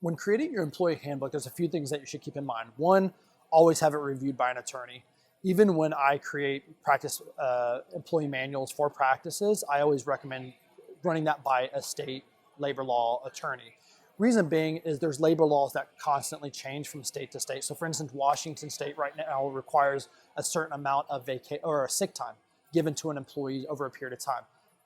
When creating your employee handbook, there's a few things that you should keep in mind. One, always have it reviewed by an attorney. Even when I create practice employee manuals for practices, I always recommend running that by a state labor law attorney. Reason being is there's labor laws that constantly change from state to state. So for instance, Washington state right now requires a certain amount of sick time given to an employee over a period of time.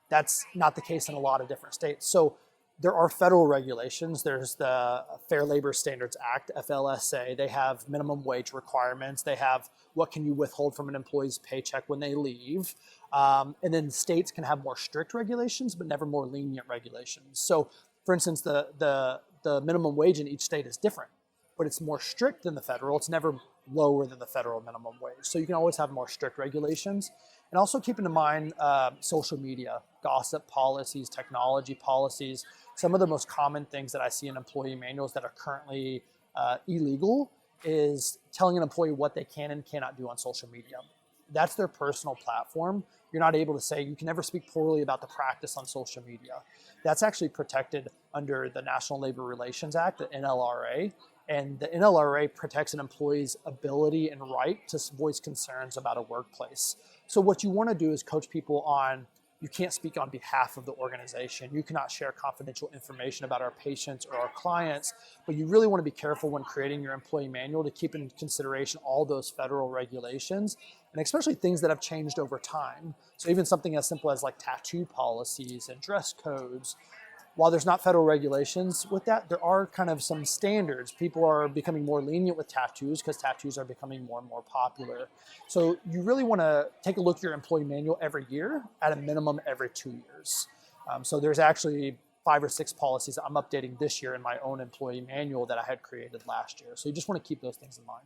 That's not the case in a lot of different states. So there are federal regulations. There's the Fair Labor Standards Act, FLSA. They have minimum wage requirements. They have what can you withhold from an employee's paycheck when they leave. And then states can have more strict regulations, but never more lenient regulations. So for instance, the minimum wage in each state is different, but it's more strict than the federal. It's never lower than the federal minimum wage. So you can always have more strict regulations. And also keeping in mind social media, gossip policies, technology policies. Some of the most common things that I see in employee manuals that are currently illegal is telling an employee what they can and cannot do on social media. That's their personal platform. You're not able to say you can never speak poorly about the practice on social media. That's actually protected under the National Labor Relations Act, the NLRA. And the NLRA protects an employee's ability and right to voice concerns about a workplace. So what you want to do is coach people on, you can't speak on behalf of the organization. You cannot share confidential information about our patients or our clients, but you really want to be careful when creating your employee manual to keep in consideration all those federal regulations, and especially things that have changed over time. So even something as simple as like tattoo policies and dress codes. While there's not federal regulations with that, there are kind of some standards. People are becoming more lenient with tattoos because tattoos are becoming more and more popular. So you really want to take a look at your employee manual every year, at a minimum every 2 years. So there's actually 5 or 6 policies I'm updating this year in my own employee manual that I had created last year. So you just want to keep those things in mind.